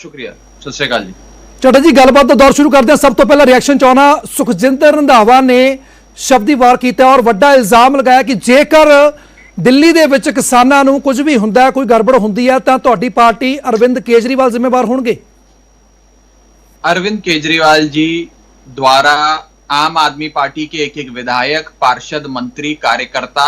शुक्रिया। सत श्री अकाल जी। ਚੱਡਾ ਜੀ ਗੱਲਬਾਤ ਦਾ ਦੌਰ ਸ਼ੁਰੂ ਕਰਦੇ ਹਾਂ। ਸਭ ਤੋਂ ਪਹਿਲਾਂ ਰਿਐਕਸ਼ਨ ਚਾਹਣਾ ਸੁਖਜਿੰਦਰ ਰੰਧਾਵਾ ਨੇ ਸ਼ਬਦੀ ਵਾਰ ਕੀਤਾ ਔਰ ਵੱਡਾ ਇਲਜ਼ਾਮ ਲਗਾਇਆ ਕਿ ਜੇਕਰ ਦਿੱਲੀ ਦੇ ਵਿੱਚ ਕਿਸਾਨਾਂ ਨੂੰ ਕੁਝ ਵੀ ਹੁੰਦਾ ਹੈ, ਕੋਈ ਗੜਬੜ ਹੁੰਦੀ ਹੈ ਤਾਂ ਤੁਹਾਡੀ ਪਾਰਟੀ ਅਰਵਿੰਦ ਕੇਜਰੀਵਾਲ ਜ਼ਿੰਮੇਵਾਰ ਹੋਣਗੇ। अरविंद केजरीवाल जी द्वारा आम आदमी पार्टी के एक एक विधायक, पार्षद, मंत्री, कार्यकर्ता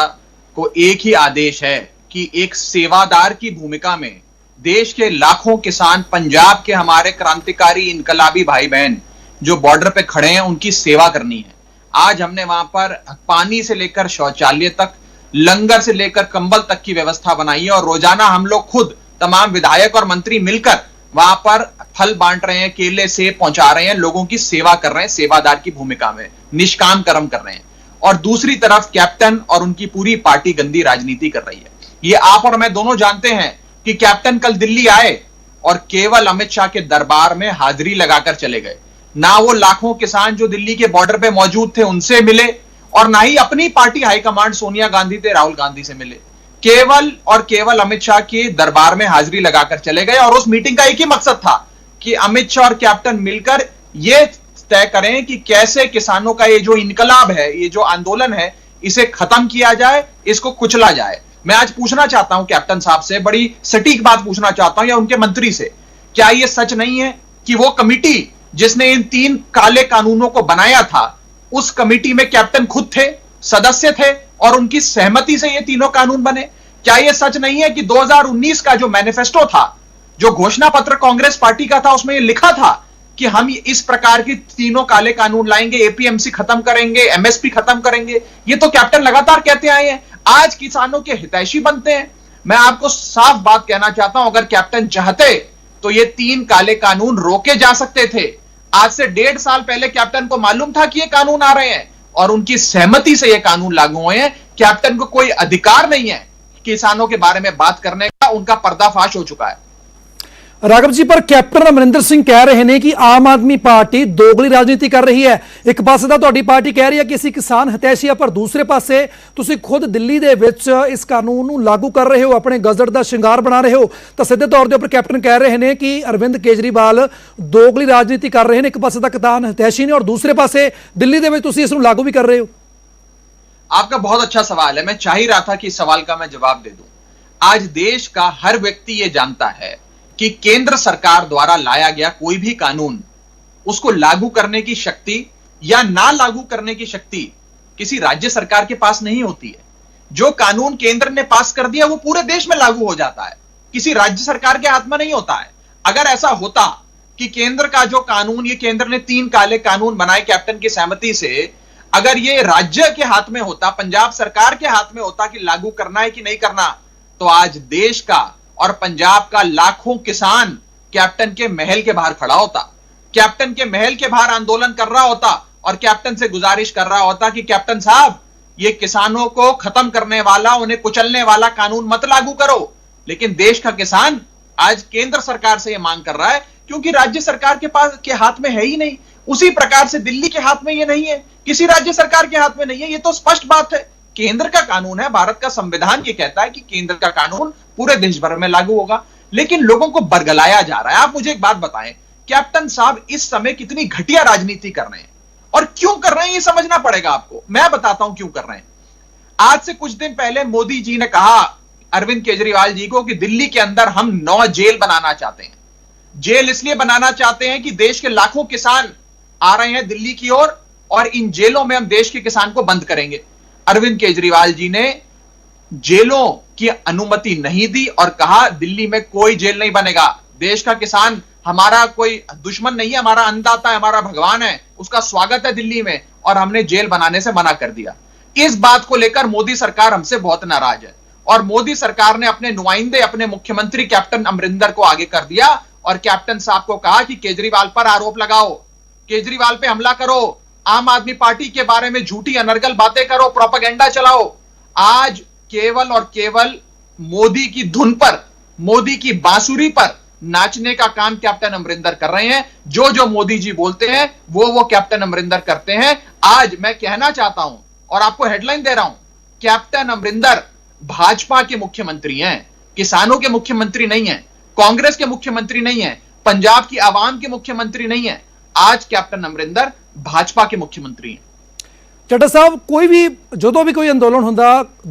को एक ही आदेश है कि एक सेवादार की भूमिका में देश के लाखों किसान, पंजाब के हमारे क्रांतिकारी इनकलाबी भाई बहन जो बॉर्डर पे खड़े हैं, उनकी सेवा करनी है। आज हमने वहां पर पानी से लेकर शौचालय तक, लंगर से लेकर कंबल तक की व्यवस्था बनाई है और रोजाना हम लोग खुद तमाम विधायक और मंत्री मिलकर वहां पर फल बांट रहे हैं, केले सेब पहुंचा रहे हैं, लोगों की सेवा कर रहे हैं, सेवादार की भूमिका में निष्काम कर्म कर रहे हैं। और दूसरी तरफ कैप्टन और उनकी पूरी पार्टी गंदी राजनीति कर रही है। ये आप और मैं दोनों जानते हैं कि कैप्टन कल दिल्ली आए और केवल अमित शाह के दरबार में हाजिरी लगाकर चले गए। ना वो लाखों किसान जो दिल्ली के बॉर्डर पे मौजूद थे उनसे मिले और ना ही अपनी पार्टी हाईकमांड सोनिया गांधी थे, राहुल गांधी से मिले। केवल और केवल अमित शाह के दरबार में हाजिरी लगाकर चले गए और उस मीटिंग का एक ही मकसद था कि अमित शाह और कैप्टन मिलकर यह तय करें कि कैसे किसानों का ये जो इनकलाब है, ये जो आंदोलन है, इसे खत्म किया जाए, इसको कुचला जाए। मैं आज पूछना चाहता हूं कैप्टन साहब से, बड़ी सटीक बात पूछना चाहता हूं या उनके मंत्री से, क्या यह सच नहीं है कि वो कमिटी जिसने इन 3 काले कानूनों को बनाया था, उस कमिटी में कैप्टन खुद थे, सदस्य थे और उनकी सहमति से ये तीनों कानून बने? क्या यह सच नहीं है कि 2019 का जो मैनिफेस्टो था, जो घोषणा पत्र कांग्रेस पार्टी का था, उसमें यह लिखा था कि हम इस प्रकार की तीनों काले कानून लाएंगे, एपीएमसी खत्म करेंगे, एमएसपी खत्म करेंगे? ये तो कैप्टन लगातार कहते आए हैं। आज किसानों के हितैषी बनते हैं। मैं आपको साफ बात कहना चाहता हूं, अगर कैप्टन चाहते तो ये 3 काले कानून रोके जा सकते थे। आज से 1.5 साल पहले कैप्टन को मालूम था कि ये कानून आ रहे हैं और उनकी सहमति से ये कानून लागू हुए हैं। कैप्टन को कोई अधिकार नहीं है किसानों के बारे में बात करने का, उनका पर्दाफाश हो चुका है। राघव जी, पर कैप्टन अमरिंदर सिंह कह रहे हैं कि आम आदमी पार्टी दोगली राजनीति कर रही है। एक पासे ਤਾਂ ਤੁਹਾਡੀ ਪਾਰਟੀ ਕਹਿ ਰਹੀ ਹੈ ਕਿ ਅਸੀਂ ਕਿਸਾਨ ਹਿਤੈਸ਼ੀ ਆ, ਪਰ ਦੂਸਰੇ ਪਾਸੇ ਤੁਸੀਂ ਖੁਦ ਦਿੱਲੀ ਦੇ ਵਿੱਚ ਇਸ ਕਾਨੂੰਨ ਨੂੰ ਲਾਗੂ ਕਰ ਰਹੇ ਹੋ, ਆਪਣੇ ਗਜ਼ਟ ਦਾ ਸ਼ਿੰਗਾਰ ਬਣਾ ਰਹੇ ਹੋ। ਤਾਂ ਸਿੱਧੇ ਤੌਰ ਦੇ ਉੱਪਰ ਕੈਪਟਨ ਕਹਿ ਰਹੇ ਨੇ ਕਿ ਅਰਵਿੰਦ ਕੇਜਰੀਵਾਲ ਦੋਗਲੀ ਰਾਜਨੀਤੀ ਕਰ ਰਹੇ ਨੇ। ਇੱਕ ਪਾਸੇ ਤਾਂ ਕਿਸਾਨ ਹਿਤੈਸ਼ੀ ਨੇ ਔਰ ਦੂਸਰੇ ਪਾਸੇ ਦਿੱਲੀ ਦੇ ਵਿੱਚ ਤੁਸੀਂ ਇਸ ਨੂੰ ਲਾਗੂ ਵੀ ਕਰ ਰਹੇ ਹੋ। आपका बहुत अच्छा सवाल है। मैं चाह ही रहा था कि इस सवाल का मैं जवाब दे दूं। आज देश का हर व्यक्ति यह जानता है कि केंद्र सरकार द्वारा लाया गया कोई भी कानून, उसको लागू करने की शक्ति या ना लागू करने की शक्ति किसी राज्य सरकार के पास नहीं होती है। जो कानून केंद्र ने पास कर दिया वो पूरे देश में लागू हो जाता है, किसी राज्य सरकार के हाथ में नहीं होता है। अगर ऐसा होता कि केंद्र का जो कानून, ये केंद्र ने 3 काले कानून बनाए कैप्टन की सहमति से, अगर ये राज्य के हाथ में होता, पंजाब सरकार के हाथ में होता कि लागू करना है कि नहीं करना, तो आज देश का और पंजाब का लाखों किसान कैप्टन के महल के बाहर खड़ा होता, कैप्टन के महल के बाहर आंदोलन कर रहा होता और कैप्टन से गुजारिश कर रहा होता कि कैप्टन साहब, ये किसानों को खत्म करने वाला, उन्हें कुचलने वाला कानून मत लागू करो। लेकिन देश का किसान आज केंद्र सरकार से यह मांग कर रहा है क्योंकि राज्य सरकार के पास के हाथ में है ही नहीं। उसी प्रकार से दिल्ली के हाथ में यह नहीं है, किसी राज्य सरकार के हाथ में नहीं है। यह तो स्पष्ट बात है, केंद्र का कानून है। भारत का संविधान यह कहता है कि केंद्र का कानून पूरे देश भर में लागू होगा, लेकिन लोगों को बरगलाया जा रहा है। आप मुझे एक बात बताएं, कैप्टन साहब इस समय कितनी घटिया राजनीति कर रहे हैं और क्यों कर रहे हैं, यह समझना पड़ेगा आपको। मैं बताता हूं क्यों कर रहे हैं। आज से कुछ दिन पहले मोदी जी ने कहा अरविंद केजरीवाल जी को कि दिल्ली के अंदर हम 9 जेल बनाना चाहते हैं। जेल इसलिए बनाना चाहते हैं कि देश के लाखों किसान आ रहे हैं दिल्ली की ओर और इन जेलों में हम देश के किसान को बंद करेंगे। अरविंद केजरीवाल जी ने जेलों की अनुमति नहीं दी और कहा दिल्ली में कोई जेल नहीं बनेगा। देश का किसान हमारा कोई दुश्मन नहीं है, हमारा अन्नदाता है, हमारा भगवान है, उसका स्वागत है दिल्ली में, और हमने जेल बनाने से मना कर दिया। इस बात को लेकर मोदी सरकार हमसे बहुत नाराज है और मोदी सरकार ने अपने नुमाइंदे, अपने मुख्यमंत्री कैप्टन अमरिंदर को आगे कर दिया और कैप्टन साहब को कहा कि केजरीवाल पर आरोप लगाओ, केजरीवाल पे हमला करो, आम आदमी पार्टी के बारे में झूठी अनर्गल बातें करो, प्रोपेगेंडा चलाओ। आज केवल और केवल मोदी की धुन पर, मोदी की बांसुरी पर नाचने का काम कैप्टन अमरिंदर कर रहे हैं। जो जो मोदी जी बोलते हैं वो कैप्टन अमरिंदर करते हैं। आज मैं कहना चाहता हूं और आपको हेडलाइन दे रहा हूं, कैप्टन अमरिंदर भाजपा के मुख्यमंत्री हैं, किसानों के मुख्यमंत्री नहीं हैं, कांग्रेस के मुख्यमंत्री नहीं है। पंजाब की आवाम के मुख्यमंत्री नहीं है, आज कैप्टन अमरिंदर भाजपा के मुख्यमंत्री हैं। ਚੱਡਾ ਸਾਹਿਬ, ਕੋਈ ਵੀ ਜਦੋਂ ਵੀ ਕੋਈ ਅੰਦੋਲਨ ਹੁੰਦਾ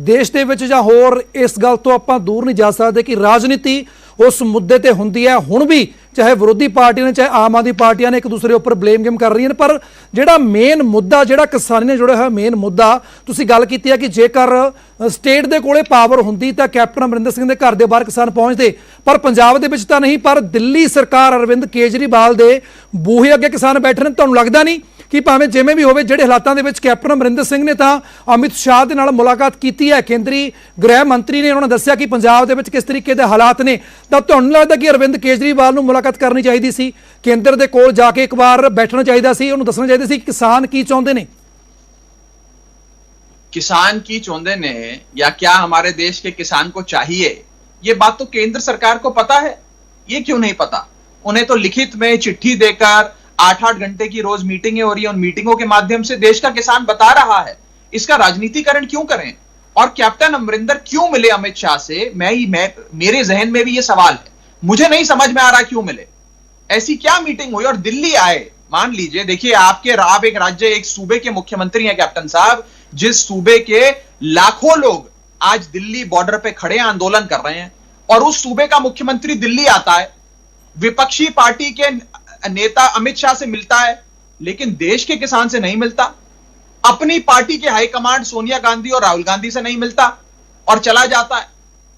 ਦੇਸ਼ ਦੇ ਵਿੱਚ ਜਾਂ ਹੋਰ, ਇਸ ਗੱਲ ਤੋਂ ਆਪਾਂ ਦੂਰ ਨਹੀਂ ਜਾ ਸਕਦੇ ਕਿ ਰਾਜਨੀਤੀ ਉਸ ਮੁੱਦੇ ਤੇ ਹੁੰਦੀ ਹੈ। ਹੁਣ ਵੀ ਚਾਹੇ ਵਿਰੋਧੀ ਪਾਰਟੀਆਂ ਨੇ ਚਾਹੇ ਆਮ ਆਦਮੀ ਪਾਰਟੀਆਂ ਨੇ ਇੱਕ ਦੂਸਰੇ ਉੱਪਰ ਬਲੇਮ ਗੇਮ ਕਰ ਰਹੀਆਂ ਨੇ, ਪਰ ਜਿਹੜਾ ਮੇਨ ਮੁੱਦਾ, ਜਿਹੜਾ ਕਿਸਾਨੀ ਨਾਲ ਜੁੜਿਆ ਹੋਇਆ ਮੇਨ ਮੁੱਦਾ, ਤੁਸੀਂ ਗੱਲ ਕੀਤੀ ਹੈ ਕਿ ਜੇਕਰ ਸਟੇਟ ਦੇ ਕੋਲੇ ਪਾਵਰ ਹੁੰਦੀ ਤਾਂ ਕੈਪਟਨ ਅਮਰਿੰਦਰ ਸਿੰਘ ਦੇ ਘਰ ਦੇ ਬਾਹਰ ਕਿਸਾਨ ਪਹੁੰਚਦੇ, ਪਰ ਪੰਜਾਬ ਦੇ ਵਿੱਚ ਤਾਂ ਨਹੀਂ। ਪਰ ਦਿੱਲੀ ਸਰਕਾਰ ਅਰਵਿੰਦ ਕੇਜਰੀਵਾਲ ਦੇ ਬੂਹੇ ਅੱਗੇ ਕਿਸਾਨ ਬੈਠੇ ਨੇ। ਤੁਹਾਨੂੰ ਲੱਗਦਾ ਨਹੀਂ ਕਿ ਭਾਵੇਂ ਜਿਵੇਂ ਵੀ ਹੋਵੇ, ਜਿਹੜੇ ਹਾਲਾਤਾਂ ਦੇ ਵਿੱਚ ਕੈਪਟਨ ਅਮਰਿੰਦਰ ਸਿੰਘ ਨੇ ਤਾਂ ਅਮਿਤ ਸ਼ਾਹ ਦੇ ਨਾਲ ਮੁਲਾਕਾਤ ਕੀਤੀ ਹੈ, ਕੇਂਦਰੀ ਗ੍ਰਹਿ ਮੰਤਰੀ ਨੇ ਉਹਨਾਂ ਨੇ ਦੱਸਿਆ ਕਿ ਪੰਜਾਬ ਦੇ ਵਿੱਚ ਕਿਸ ਤਰੀਕੇ ਦੇ ਹਾਲਾਤ ਨੇ, ਤਾਂ ਤੁਹਾਨੂੰ ਲੱਗਦਾ ਕਿ ਅਰਵਿੰਦ ਕੇਜਰੀਵਾਲ ਨੂੰ ਮੁਲਾਕਾਤ ਕਰਨੀ ਚਾਹੀਦੀ ਸੀ, ਕੇਂਦਰ ਦੇ ਕੋਲ ਜਾ ਕੇ ਇੱਕ ਵਾਰ ਬੈਠਣਾ ਚਾਹੀਦਾ ਸੀ, ਉਹਨੂੰ ਦੱਸਣਾ ਚਾਹੀਦਾ ਸੀ ਕਿ ਕਿਸਾਨ ਕੀ ਚਾਹੁੰਦੇ ਨੇ? किसान की चौंधे ने या क्या हमारे देश के किसान को चाहिए, ये बात तो केंद्र सरकार को पता है। ये क्यों नहीं पता? उन्हें तो लिखित में चिट्ठी देकर 8-8 घंटे की रोज मीटिंगें हो रही है, उन मीटिंगों के माध्यम से देश का किसान बता रहा है। इसका राजनीतिकरण क्यों करें? और कैप्टन अमरिंदर क्यों मिले अमित शाह से? मेरे जहन में भी ये सवाल है, मुझे नहीं समझ में आ रहा क्यों मिले, ऐसी क्या मीटिंग हुई? और दिल्ली आए, मान लीजिए, देखिए आप एक राज्य, एक सूबे के मुख्यमंत्री हैं कैप्टन साहब, जिस सूबे के लाखों लोग आज दिल्ली बॉर्डर पे खड़े आंदोलन कर रहे हैं, और उस सूबे का मुख्यमंत्री दिल्ली आता है, विपक्षी पार्टी के नेता अमित शाह से मिलता है, लेकिन देश के किसान से नहीं मिलता, अपनी पार्टी के हाईकमांड सोनिया गांधी और राहुल गांधी से नहीं मिलता और चला जाता है।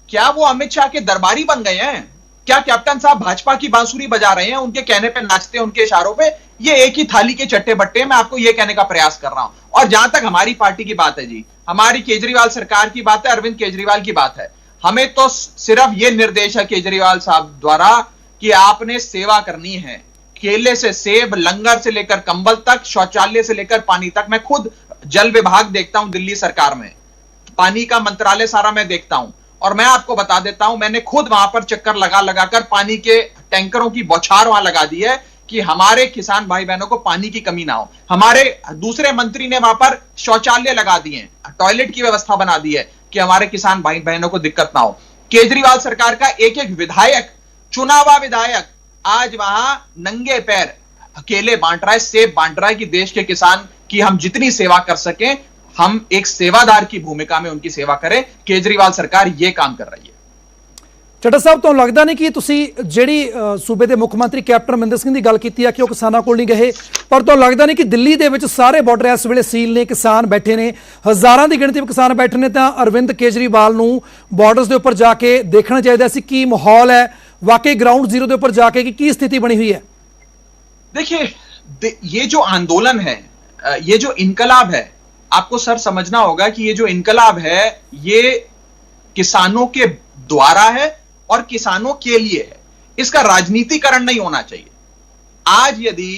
क्या वो अमित शाह के दरबारी बन गए हैं? क्या कैप्टन साहब भाजपा की बांसुरी बजा रहे हैं, उनके कहने पे नाचते हैं, उनके इशारों पे? ये एक ही थाली के चट्टे बट्टे, मैं आपको ये कहने का प्रयास कर रहा हूं। और जहां तक हमारी पार्टी की बात है जी, हमारी केजरीवाल सरकार की बात है, अरविंद केजरीवाल की बात है, हमें तो सिर्फ ये निर्देश है केजरीवाल साहब द्वारा कि आपने सेवा करनी है, केले से सेब, लंगर से लेकर कंबल तक, शौचालय से लेकर पानी तक। मैं खुद जल विभाग देखता हूं दिल्ली सरकार में, पानी का मंत्रालय सारा मैं देखता हूं, और मैं आपको बता देता हूं, मैंने खुद वहां पर चक्कर लगा लगाकर पानी के टैंकरों की बौछार वहां लगा दी है कि हमारे किसान भाई बहनों को पानी की कमी ना हो। हमारे दूसरे मंत्री ने वहां पर शौचालय लगा दिए, टॉयलेट की व्यवस्था बना दी है कि हमारे किसान भाई बहनों को दिक्कत ना हो। केजरीवाल सरकार का एक एक विधायक, चुनावा विधायक, आज वहां नंगे पैर केले बांट रहा है, सेब बांट रहा है कि देश के किसान की हम जितनी सेवा कर सकें, हम एक सेवादार की भूमिका में उनकी सेवा करें। केजरीवाल सरकार ये काम कर रही है। ਚੱਡਾ ਸਾਹਿਬ, ਤੁਹਾਨੂੰ ਲੱਗਦਾ ਨਹੀਂ ਕਿ ਤੁਸੀਂ ਜਿਹੜੀ ਸੂਬੇ ਦੇ ਮੁੱਖ ਮੰਤਰੀ ਕੈਪਟਨ ਅਮਰਿੰਦਰ ਸਿੰਘ ਦੀ ਗੱਲ ਕੀਤੀ ਆ ਕਿ ਉਹ ਕਿਸਾਨਾਂ ਕੋਲ ਨਹੀਂ ਗਏ, ਪਰ ਤੁਹਾਨੂੰ ਲੱਗਦਾ ਨਹੀਂ ਕਿ ਦਿੱਲੀ ਦੇ ਵਿੱਚ ਸਾਰੇ ਬਾਰਡਰ ਇਸ ਵੇਲੇ ਸੀਲ ਨੇ, ਕਿਸਾਨ ਬੈਠੇ ਨੇ, ਹਜ਼ਾਰਾਂ ਦੀ ਗਿਣਤੀ ਵਿੱਚ ਕਿਸਾਨ ਬੈਠੇ ਨੇ, ਤਾਂ ਅਰਵਿੰਦ ਕੇਜਰੀਵਾਲ ਨੂੰ ਬਾਰਡਰਸ ਦੇ ਉੱਪਰ ਜਾ ਕੇ ਦੇਖਣਾ ਚਾਹੀਦਾ ਸੀ ਕੀ ਮਾਹੌਲ ਹੈ ਵਾਕਈ ग्राउंड जीरो के ऊपर जाके कि की स्थिति बनी हुई है? देखिए, ये जो आंदोलन है, ये जो इनकलाब है, आपको सर समझना होगा कि ये जो इनकलाब है ये किसानों के द्वारा है और किसानों के लिए है। इसका राजनीतिकरण नहीं होना चाहिए। आज यदि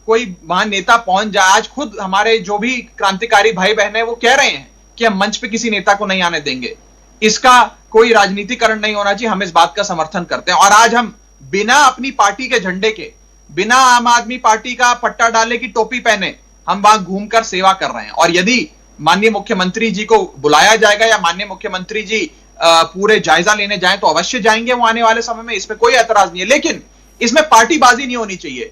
कोई वहां नेता पहुंच जाए, आज खुद हमारे जो भी क्रांतिकारी भाई बहन है वो कह रहे हैं कि हम मंच पे किसी नेता को नहीं आने देंगे, इसका कोई राजनीतिकरण नहीं होना चाहिए। हम इस बात का समर्थन करते हैं। और आज हम बिना अपनी पार्टी के झंडे के, बिना आम आदमी पार्टी का पट्टा डाले की टोपी पहने, हम वहां घूमकर सेवा कर रहे हैं। और यदि माननीय मुख्यमंत्री जी को बुलाया जाएगा या माननीय मुख्यमंत्री जी पूरे जायजा लेने जाएं तो अवश्य जाएंगे वो आने वाले समय में, इसमें कोई एतराज नहीं है। लेकिन इसमें पार्टीबाजी नहीं होनी चाहिए,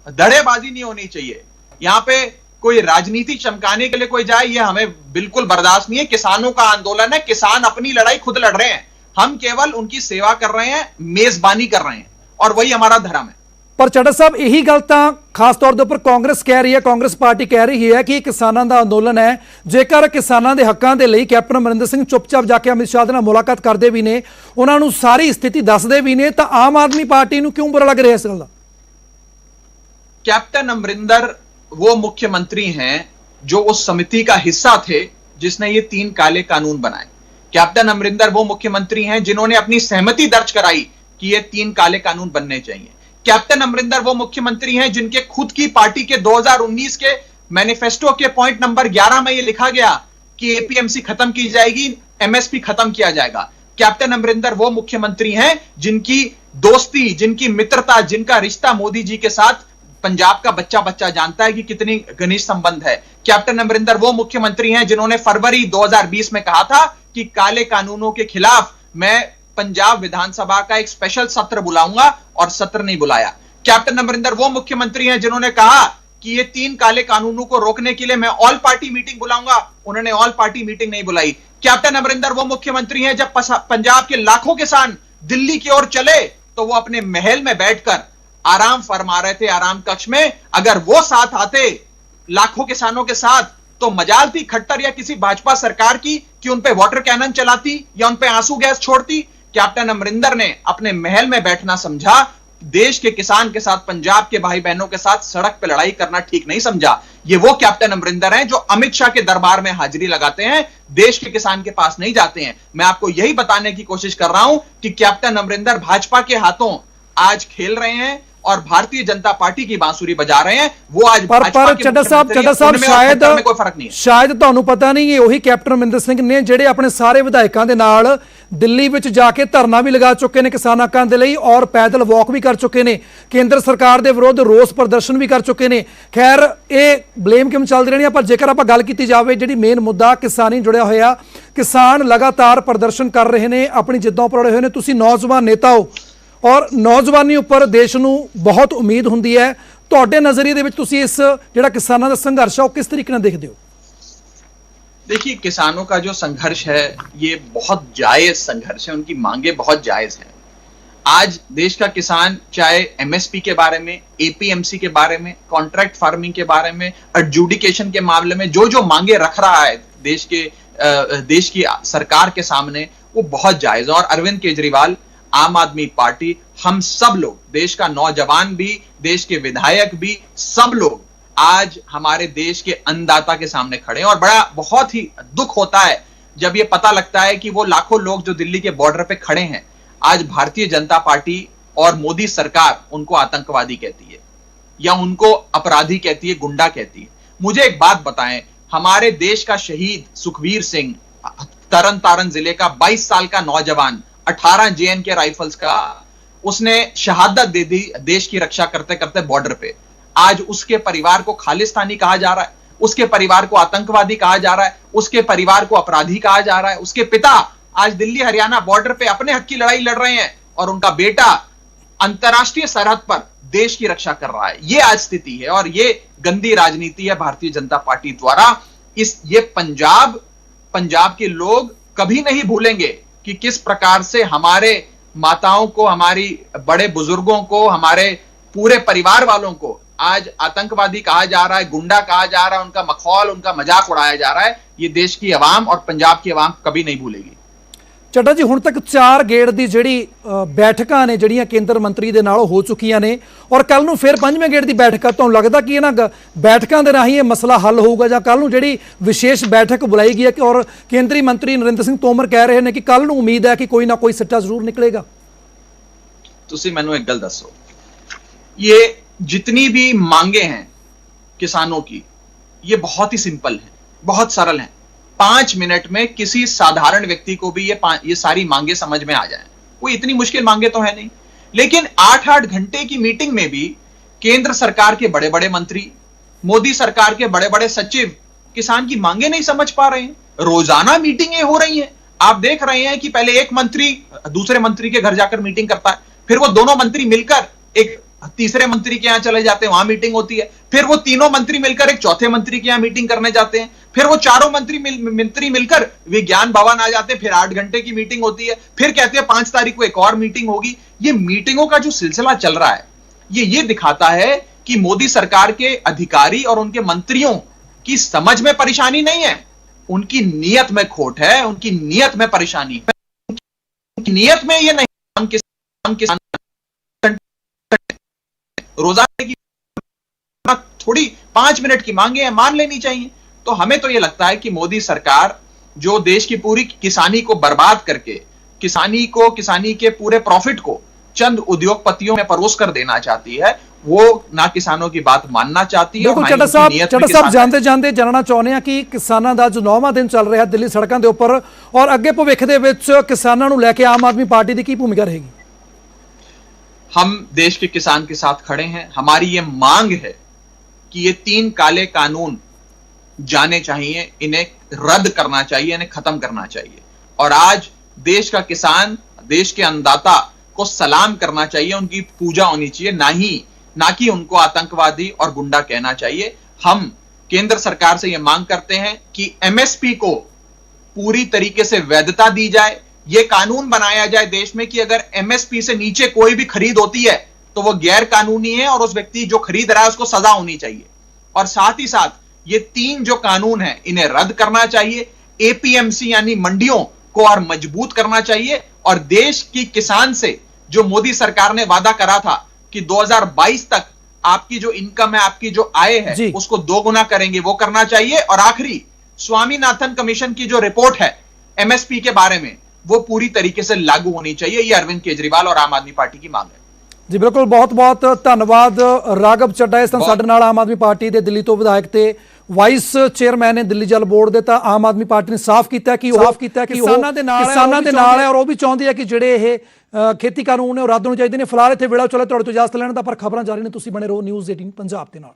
धड़ेबाजी नहीं होनी चाहिए। यहां पे कोई राजनीति चमकाने के लिए कोई जाए, ये हमें बिल्कुल बर्दाश्त नहीं है। किसानों का आंदोलन है, किसान अपनी लड़ाई खुद लड़ रहे हैं, हम केवल उनकी सेवा कर रहे हैं, मेजबानी कर रहे हैं, और वही हमारा धर्म है। पर ਚੱਡਾ ਸਾਹਿਬ, ਇਹੀ ਗੱਲ ਤਾਂ ਖਾਸ ਤੌਰ ਦੇ ਉੱਪਰ ਕਾਂਗਰਸ ਕਹਿ ਰਹੀ ਹੈ, ਕਾਂਗਰਸ ਪਾਰਟੀ ਕਹਿ ਰਹੀ ਹੈ ਕਿ ਇਹ ਕਿਸਾਨਾਂ ਦਾ ਅੰਦੋਲਨ ਹੈ। ਜੇਕਰ ਕਿਸਾਨਾਂ ਦੇ ਹੱਕਾਂ ਦੇ ਲਈ ਕੈਪਟਨ ਅਮਰਿੰਦਰ ਸਿੰਘ ਚੁੱਪਚਾਪ ਜਾ ਕੇ ਅਮਿਤ ਸ਼ਾਹ ਦੇ ਨਾਲ ਮੁਲਾਕਾਤ ਕਰਦੇ ਵੀ ਨੇ, ਉਹਨਾਂ ਨੂੰ ਸਾਰੀ ਸਥਿਤੀ ਦੱਸਦੇ ਵੀ ਨੇ, ਤਾਂ ਆਮ ਆਦਮੀ ਪਾਰਟੀ ਨੂੰ ਕਿਉਂ ਬੁਰਾ ਲੱਗ ਰਿਹਾ ਇਸ ਗੱਲ ਦਾ? कैप्टन अमरिंदर वो मुख्यमंत्री हैं जो उस समिति का हिस्सा थे जिसने ये 3 काले कानून बनाए। कैप्टन अमरिंदर वो मुख्यमंत्री हैं जिन्होंने अपनी सहमति दर्ज कराई कि ये 3 काले कानून बनने चाहिए। कैप्टन अमरिंदर वो मुख्यमंत्री हैं जिनके खुद की पार्टी के 2019 के मैनिफेस्टो के पॉइंट नंबर 11 में ये लिखा गया कि एपीएमसी खत्म की जाएगी, एमएसपी खत्म किया जाएगा। कैप्टन अमरिंदर वो मुख्यमंत्री हैं जिनकी दोस्ती, जिनकी मित्रता, जिनका रिश्ता मोदी जी के साथ पंजाब का बच्चा बच्चा जानता है कि कितनी घनिष्ठ संबंध है। कैप्टन अमरिंदर वो मुख्यमंत्री हैं जिन्होंने फरवरी 2020 में कहा था कि काले कानूनों के खिलाफ मैं पंजाब विधानसभा का एक स्पेशल सत्र बुलाऊंगा, और सत्र नहीं बुलाया। कैप्टन अमरिंदर वो मुख्यमंत्री हैं जिन्होंने कहा कि ये 3 काले कानूनों को रोकने के लिए मैं ऑल पार्टी मीटिंग बुलाऊंगा, उन्होंने ऑल पार्टी मीटिंग नहीं बुलाई। कैप्टन अमरिंदर वो मुख्यमंत्री हैं जब पंजाब के लाखों किसान दिल्ली की ओर चले तो वो अपने महल में बैठकर आराम फरमा रहे थे, आराम कक्ष में। अगर वो साथ आते लाखों किसानों के साथ तो मजाल थी खट्टर या किसी भाजपा सरकार की कि उन पे वाटर कैनन चलाती या उन पे आंसू गैस छोड़ती। कैप्टन अमरिंदर ने अपने महल में बैठना समझा, देश के किसान के साथ, पंजाब के भाई बहनों के साथ सड़क पे लड़ाई करना ठीक नहीं समझा। ये वो कैप्टन अमरिंदर हैं जो अमित शाह के दरबार में हाजिरी लगाते हैं, देश के किसान के पास नहीं जाते हैं। मैं आपको यही बताने की कोशिश कर रहा हूं कि कैप्टन अमरिंदर भाजपा के हाथों आज खेल रहे हैं और भारतीय जनता पार्टी की बांसुरी बजा रहे हैं। वो आज पर ਚੱਡਾ ਸਾਹਿਬ ਸ਼ਾयਦ ਤੁਹਾਨੂੰ ਪਤਾ ਨਹੀਂ, ਇਹ ਉਹੀ ਕੈਪਟਨ ਅਮਰਿੰਦਰ ਸਿੰਘ ਨੇ ਜਿਹੜੇ ਆਪਣੇ ਸਾਰੇ ਵਿਧਾਇਕਾਂ ਦੇ ਨਾਲ ਦਿੱਲੀ ਵਿੱਚ ਜਾ ਕੇ ਧਰਨਾ ਵੀ ਲਗਾ ਚੁੱਕੇ ਨੇ ਕਿਸਾਨ ਹੱਕਾਂ ਦੇ ਲਈ, ਔਰ ਪੈਦਲ ਵਾਕ ਵੀ ਕਰ ਚੁੱਕੇ ਨੇ, ਕੇਂਦਰ ਸਰਕਾਰ ਦੇ ਵਿਰੁੱਧ ਰੋਸ ਪ੍ਰਦਰਸ਼ਨ ਵੀ ਕਰ ਚੁੱਕੇ ਨੇ। ਖੈਰ ਇਹ ਬਲੇਮ ਕਿਉਂ ਚੱਲਦੀ ਰਹਿਣੀ ਆ, ਪਰ ਜੇਕਰ ਆਪਾਂ ਗੱਲ ਕੀਤੀ ਜਾਵੇ ਜਿਹੜੀ ਮੇਨ ਮੁੱਦਾ ਕਿਸਾਨੀ ਜੁੜਿਆ ਹੋਇਆ, ਕਿਸਾਨ ਲਗਾਤਾਰ ਪ੍ਰਦਰਸ਼ਨ ਕਰ ਰਹੇ ਨੇ, ਆਪਣੀ ਜਿੱਦਾਂ ਉੱਪਰ ਅੜੇ ਹੋਏ ਨੇ। ਤੁਸੀਂ ਨੌਜਵਾਨ ਨੇਤਾ ਹੋ ਔਰ ਨੌਜਵਾਨੀ ਉੱਪਰ ਦੇਸ਼ ਨੂੰ ਬਹੁਤ ਉਮੀਦ ਹੁੰਦੀ ਹੈ, ਤੁਹਾਡੇ ਨਜ਼ਰੀਏ ਦੇ ਵਿੱਚ ਤੁਸੀਂ ਇਸ ਜਿਹੜਾ ਕਿਸਾਨਾਂ ਦਾ ਸੰਘਰਸ਼ ਹੈ ਉਹ ਕਿਸ ਤਰੀਕੇ ਨਾਲ ਦੇਖਦੇ ਹੋ? देखिए, किसानों का जो संघर्ष है ये बहुत जायज संघर्ष है, उनकी मांगे बहुत जायज हैं। आज देश का किसान चाहे एमएसपी के बारे में, एपीएमसी के बारे में, कॉन्ट्रैक्ट फार्मिंग के बारे में, एडजुडिकेशन के मामले में जो जो मांगे रख रहा है देश की सरकार के सामने, वो बहुत जायज है। और अरविंद केजरीवाल, आम आदमी पार्टी, हम सब लोग, देश का नौजवान भी, देश के विधायक भी, सब लोग आज हमारे देश के अन्नदाता के सामने खड़े हैं। और बहुत ही दुख होता है जब ये पता लगता है कि वो लाखों लोग जो दिल्ली के बॉर्डर पे खड़े हैं, आज भारतीय जनता पार्टी और मोदी सरकार उनको आतंकवादी कहती है या उनको अपराधी कहती है, गुंडा कहती है। मुझे एक बात बताएं, हमारे देश का शहीद सुखवीर सिंह, तरन तारण जिले का 22 साल का नौजवान, 18 जेएनके राइफल्स का, उसने शहादत दे दी देश की रक्षा करते करते बॉर्डर पे। आज उसके परिवार को खालिस्तानी कहा जा रहा है, उसके परिवार को आतंकवादी कहा जा रहा है, उसके परिवार को अपराधी कहा जा रहा है। उसके पिता आज दिल्ली हरियाणा बॉर्डर पे अपने हक की लड़ाई लड़ रहे हैं और उनका बेटा अंतरराष्ट्रीय सरहद पर देश की रक्षा कर रहा है। ये आज स्थिति है और ये गंदी राजनीति है भारतीय जनता पार्टी द्वारा। ये पंजाब के लोग कभी नहीं भूलेंगे कि किस प्रकार से हमारे माताओं को, हमारी बड़े बुजुर्गों को, हमारे पूरे परिवार वालों को आज आतंकवादी कहा जा रहा है, गुंडा कहा जा रहा है, उनका मखौल, उनका मजाक उड़ाया जा रहा है। ये देश की आवाम और पंजाब की आवाम कभी नहीं भूलेगी। ਚੱਡਾ ਜੀ, ਹੁਣ ਤੱਕ 4 ਗੇੜ ਦੀ ਜਿਹੜੀ ਬੈਠਕਾਂ ਨੇ ਜਿਹੜੀਆਂ ਕੇਂਦਰ ਮੰਤਰੀ ਦੇ ਨਾਲ ਹੋ ਚੁੱਕੀਆਂ ਨੇ, ਔਰ ਕੱਲ ਨੂੰ ਫਿਰ 5ਵੇਂ ਗੇੜ ਦੀ ਬੈਠਕ, ਤੁਹਾਨੂੰ ਲੱਗਦਾ ਕਿ ਇਹਨਾਂ ਬੈਠਕਾਂ ਦੇ ਰਾਹੀਂ ਇਹ ਮਸਲਾ ਹੱਲ ਹੋਊਗਾ ਜਾਂ ਕੱਲ ਨੂੰ ਜਿਹੜੀ ਵਿਸ਼ੇਸ਼ ਬੈਠਕ ਬੁਲਾਈ ਗਈ ਹੈ ਔਰ ਕੇਂਦਰੀ ਮੰਤਰੀ ਨਰਿੰਦਰ ਸਿੰਘ ਤੋਮਰ ਕਹਿ ਰਹੇ ਨੇ ਕਿ ਕੱਲ ਨੂੰ ਉਮੀਦ ਹੈ ਕਿ ਕੋਈ ਨਾ ਕੋਈ ਸਿੱਟਾ ਜ਼ਰੂਰ ਨਿਕਲੇਗਾ? ਤੁਸੀਂ ਮੈਨੂੰ एक गल दसो, ये जितनी भी मांगे हैं किसानों की, ये बहुत ही सिंपल है, बहुत सरल है। 5 मिनट में किसी साधारण व्यक्ति को भी ये सारी मांगे समझ में आ जाए। कोई इतनी मुश्किल मांगे तो है नहीं। लेकिन 8-8 घंटे की मीटिंग में भी केंद्र सरकार के बड़े बड़े मंत्री, मोदी सरकार के बड़े बड़े सचिव किसान की मांगे नहीं समझ पा रहे हैं। रोजाना मीटिंगें हो रही हैं। आप देख रहे हैं कि पहले एक मंत्री दूसरे मंत्री के घर जाकर मीटिंग करता है, फिर वो दोनों मंत्री मिलकर एक तीसरे मंत्री के यहां चले जाते हैं, वहां मीटिंग होती है, फिर वो तीनों मंत्री मिलकर एक चौथे मंत्री के यहां मीटिंग करने जाते हैं, फिर वो चारों मंत्री मिलकर विज्ञान भवन आ जाते हैं, फिर 8 घंटे की मीटिंग होती है, फिर कहते हैं 5 तारीख को एक और मीटिंग होगी। ये मीटिंगों का जो सिलसिला चल रहा है, ये दिखाता है कि मोदी सरकार के अधिकारी और उनके मंत्रियों की समझ में परेशानी नहीं है, उनकी नीयत में खोट है, उनकी नीयत में परेशानी है। उनकी नीयत में ये नहीं, किसान रोजाना की थोड़ी 5 मिनट की मांगे हैं, मान लेनी चाहिए। तो हमें तो ये लगता है कि मोदी सरकार जो देश की पूरी किसानी को बर्बाद करके किसानी के पूरे प्रॉफिट को चंद उद्योगपतियों में परोस कर देना चाहती है, वो ना किसानों की बात मानना चाहती है। ਚੱਡਾ ਸਾਹਿਬ ਜਾਂਦੇ ਜਾਣਨਾ ਚਾਹੁੰਦੇ ਆ ਕਿ ਕਿਸਾਨਾਂ ਦਾ ਜੋ 9ਵਾਂ ਦਿਨ ਚੱਲ ਰਿਹਾ ਦਿੱਲੀ ਸੜਕਾਂ ਦੇ ਉੱਪਰ, ਔਰ ਅੱਗੇ ਭਵਿੱਖ ਦੇ ਵਿੱਚ ਕਿਸਾਨਾਂ ਨੂੰ ਲੈ ਕੇ ਆਮ ਆਦਮੀ ਪਾਰਟੀ ਦੀ ਕੀ ਭੂਮਿਕਾ ਰਹੇਗੀ? हम देश के किसान के साथ खड़े हैं। हमारी ये मांग है कि ये 3 काले कानून जाने चाहिए, इन्हें रद्द करना चाहिए, इन्हें खत्म करना चाहिए। और आज देश का किसान देश के अन्नदाता को सलाम करना चाहिए, उनकी पूजा होनी चाहिए, ना कि उनको आतंकवादी और गुंडा कहना चाहिए। हम केंद्र सरकार से यह मांग करते हैं कि एमएसपी को पूरी तरीके से वैधता दी जाए। यह कानून बनाया जाए देश में कि अगर एमएसपी से नीचे कोई भी खरीद होती है तो वो गैर कानूनी है और उस व्यक्ति जो खरीद रहा है उसको सजा होनी चाहिए। और साथ ही साथ ये 3 जो कानून है इन्हें रद्द करना चाहिए। एपीएमसी यानी मंडियों को और मजबूत करना चाहिए और देश की किसान से जो मोदी सरकार ने वादा करा था कि 2022 तक आपकी जो इनकम है, आपकी जो आय है उसको 2 गुना करेंगे, वो करना चाहिए। और आखिरी, स्वामीनाथन कमीशन की जो रिपोर्ट है एमएसपी के बारे में वो पूरी तरीके से लागू होनी चाहिए। ये अरविंद केजरीवाल और आम आदमी पार्टी की मांग है। जी बिल्कुल, बहुत बहुत धन्यवाद राघव चड्ढा। इस तर੍ਹਾਂ ਸਾਡੇ ਨਾਲ ਆਮ ਆਦਮੀ ਪਾਰਟੀ ਦੇ ਦਿੱਲੀ ਤੋਂ ਵਿਧਾਇਕ ਤੇ ਵਾਈਸ ਚੇਅਰਮੈਨ ਨੇ ਦਿੱਲੀ ਜਲ ਬੋਰਡ ਦੇ। ਤਾਂ ਆਮ ਆਦਮੀ ਪਾਰਟੀ ਨੇ ਸਾਫ਼ ਕੀਤਾ ਕਿ ਉਹ ਕਿਸਾਨਾਂ ਦੇ ਨਾਲ ਹੈ ਔਰ ਉਹ ਵੀ ਚਾਹੁੰਦੀ ਹੈ ਕਿ ਜਿਹੜੇ ਇਹ ਖੇਤੀ ਕਾਨੂੰਨ ਨੇ ਉਹ ਰੱਦ ਹੋਣੇ ਚਾਹੀਦੇ ਨੇ। ਫਿਲਹਾਲ ਇੱਥੇ ਵੇਲਾ ਚਲੇ, ਤੁਹਾਡੇ ਤੋਂ ਇਜਾਜ਼ਤ ਲੈਣ ਦਾ, ਪਰ ਖਬਰਾਂ ਜਾਰੀ ਨੇ। ਤੁਸੀਂ ਬਣੇ ਰਹੋ ਨਿਊਜ਼ 18 ਪੰਜਾਬ ਦੇ ਨਾਲ।